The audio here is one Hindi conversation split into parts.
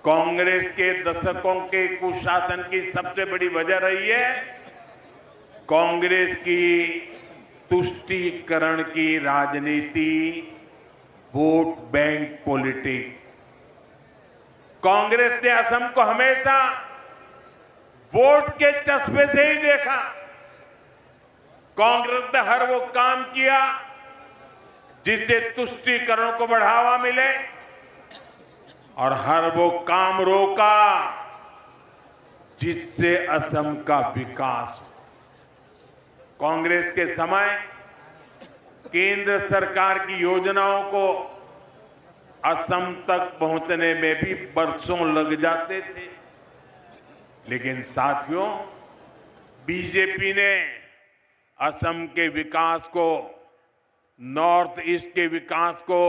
कांग्रेस के दशकों के कुशासन की सबसे बड़ी वजह रही है कांग्रेस की तुष्टीकरण की राजनीति, वोट बैंक पॉलिटिक्स। कांग्रेस ने असम को हमेशा वोट के चस्पे से ही देखा। कांग्रेस ने हर वो काम किया जिससे तुष्टीकरण को बढ़ावा मिले और हर वो काम रोका जिससे असम का विकास हो। कांग्रेस के समय केंद्र सरकार की योजनाओं को असम तक पहुंचने में भी बरसों लग जाते थे, लेकिन साथियों, बीजेपी ने असम के विकास को, नॉर्थ ईस्ट के विकास को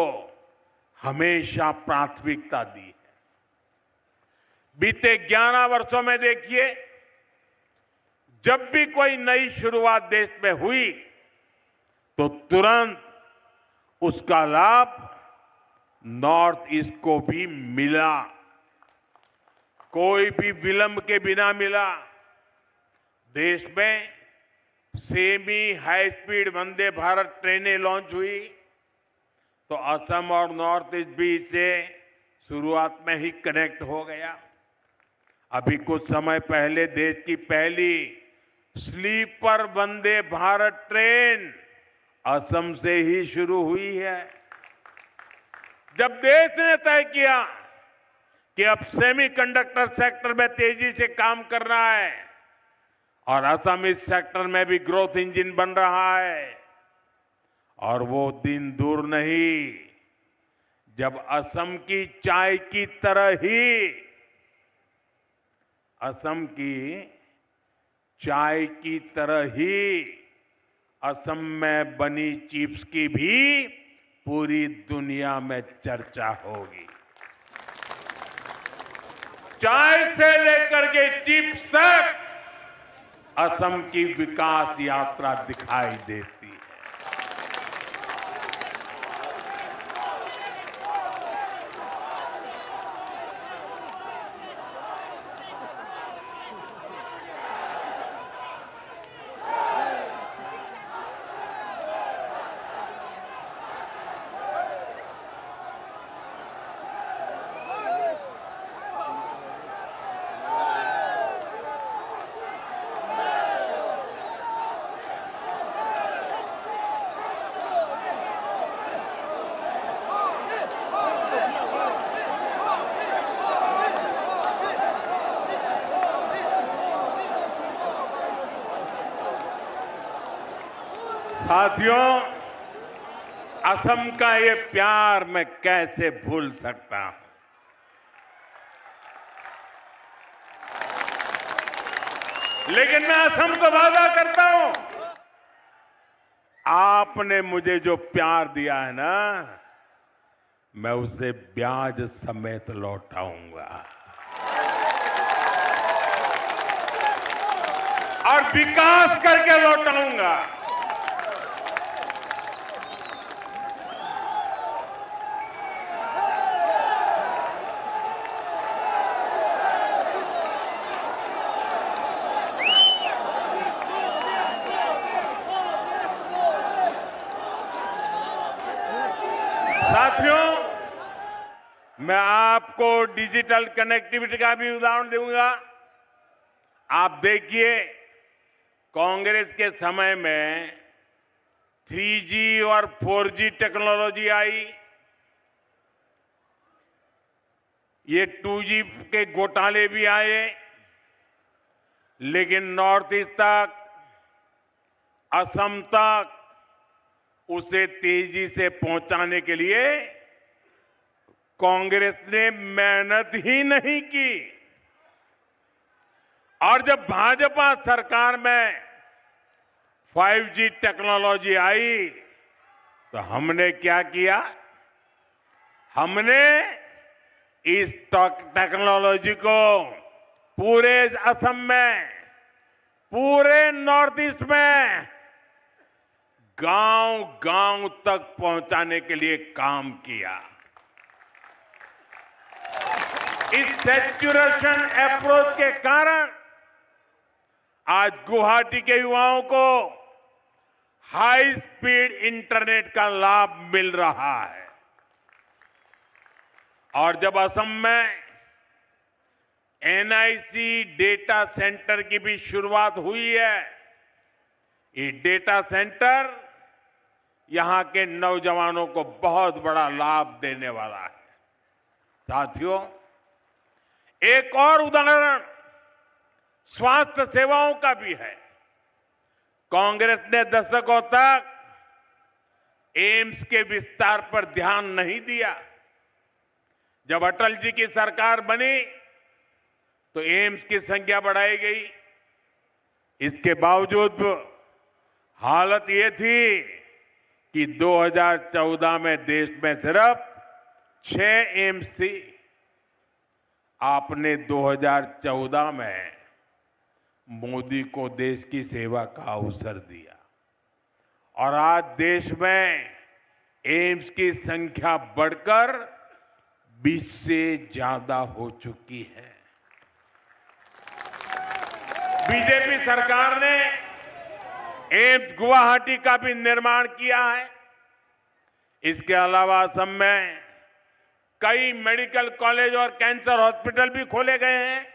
हमेशा प्राथमिकता दी है। बीते 11 वर्षों में देखिए, जब भी कोई नई शुरुआत देश में हुई तो तुरंत उसका लाभ नॉर्थ ईस्ट को भी मिला, कोई भी विलंब के बिना मिला। देश में semi high speed Vande Bharat ट्रेनें लॉन्च हुई तो असम और नॉर्थ ईस्ट भी इससे शुरुआत में ही कनेक्ट हो गया। अभी कुछ समय पहले देश की पहली स्लीपर वंदे भारत ट्रेन असम से ही शुरू हुई है। जब देश ने तय किया कि अब सेमीकंडक्टर सेक्टर में तेजी से काम कर रहा है और असम इस सेक्टर में भी ग्रोथ इंजन बन रहा है, और वो दिन दूर नहीं जब असम की चाय की तरह ही, असम की चाय की तरह ही असम में बनी चिप्स की भी पूरी दुनिया में चर्चा होगी। चाय से लेकर के चिप्स तक असम की विकास यात्रा दिखाई देती है। साथियों, असम का ये प्यार मैं कैसे भूल सकता हूं। लेकिन मैं असम को वादा करता हूं, आपने मुझे जो प्यार दिया है ना, मैं उसे ब्याज समेत लौटाऊंगा और विकास करके लौटाऊंगा। साथियों, मैं आपको डिजिटल कनेक्टिविटी का भी उदाहरण दूंगा। आप देखिए, कांग्रेस के समय में 3G और 4G टेक्नोलॉजी आई, ये 2G के घोटाले भी आए, लेकिन नॉर्थ ईस्ट तक, असम तक उसे तेजी से पहुंचाने के लिए कांग्रेस ने मेहनत ही नहीं की। और जब भाजपा सरकार में 5G टेक्नोलॉजी आई तो हमने क्या किया? हमने इस टेक्नोलॉजी को पूरे असम में, पूरे नॉर्थ ईस्ट में गांव-गांव तक पहुंचाने के लिए काम किया। इस सैचुरेशन अप्रोच के कारण आज गुवाहाटी के युवाओं को हाई स्पीड इंटरनेट का लाभ मिल रहा है। और जब असम में एनआईसी डेटा सेंटर की भी शुरुआत हुई है, ये डेटा सेंटर यहां के नौजवानों को बहुत बड़ा लाभ देने वाला है। साथियों, एक और उदाहरण स्वास्थ्य सेवाओं का भी है। कांग्रेस ने दशकों तक एम्स के विस्तार पर ध्यान नहीं दिया। जब अटल जी की सरकार बनी तो एम्स की संख्या बढ़ाई गई। इसके बावजूद हालत ये थी कि 2014 में देश में सिर्फ 6 एम्स थी। आपने 2014 में मोदी को देश की सेवा का अवसर दिया और आज देश में एम्स की संख्या बढ़कर 20 से ज्यादा हो चुकी है। बीजेपी सरकार ने एम्स गुवाहाटी का भी निर्माण किया है। इसके अलावा असम में कई मेडिकल कॉलेज और कैंसर हॉस्पिटल भी खोले गए हैं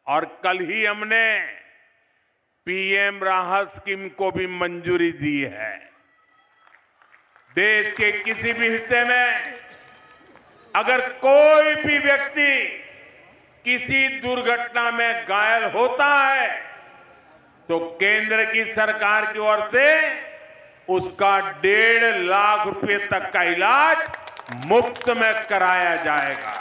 और कल ही हमने पीएम राहत स्कीम को भी मंजूरी दी है। देश के किसी भी हिस्से में अगर कोई भी व्यक्ति किसी दुर्घटना में घायल होता है तो केंद्र की सरकार की ओर से उसका 1.5 लाख रुपए तक का इलाज मुफ्त में कराया जाएगा।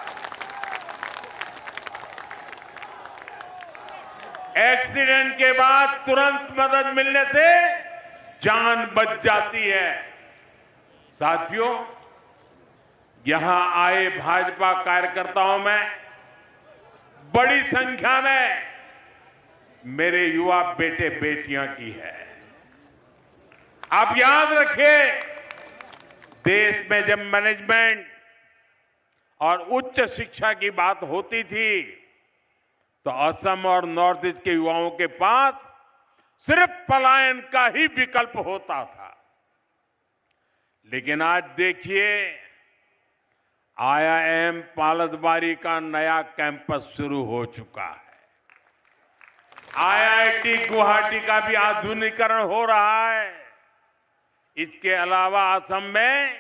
एक्सीडेंट के बाद तुरंत मदद मिलने से जान बच जाती है। साथियों, यहां आए भाजपा कार्यकर्ताओं में बड़ी संख्या में मेरे युवा बेटे बेटियां की है। आप याद रखिए, देश में जब मैनेजमेंट और उच्च शिक्षा की बात होती थी तो असम और नॉर्थ ईस्ट के युवाओं के पास सिर्फ पलायन का ही विकल्प होता था। लेकिन आज देखिए, आईआईएम पालसबारी का नया कैंपस शुरू हो चुका है। आईआईटी गुवाहाटी का भी आधुनिकीकरण हो रहा है। इसके अलावा असम में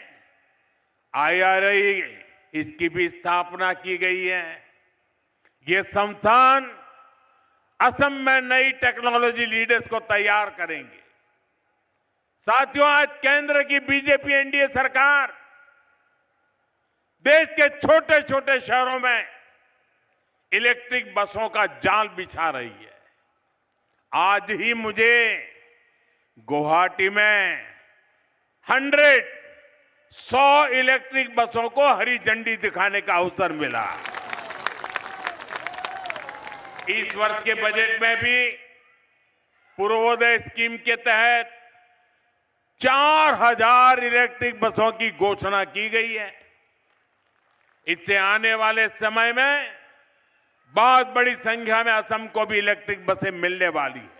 आईआरआई इसकी भी स्थापना की गई है। ये संस्थान असम में नई टेक्नोलॉजी लीडर्स को तैयार करेंगे। साथियों, आज केंद्र की बीजेपी एनडीए सरकार देश के छोटे छोटे शहरों में इलेक्ट्रिक बसों का जाल बिछा रही है। आज ही मुझे गुवाहाटी में 100 इलेक्ट्रिक बसों को हरी झंडी दिखाने का अवसर मिला। इस वर्ष के बजट में भी पूर्वोदय स्कीम के तहत 4000 इलेक्ट्रिक बसों की घोषणा की गई है। इससे आने वाले समय में बहुत बड़ी संख्या में असम को भी इलेक्ट्रिक बसें मिलने वाली है।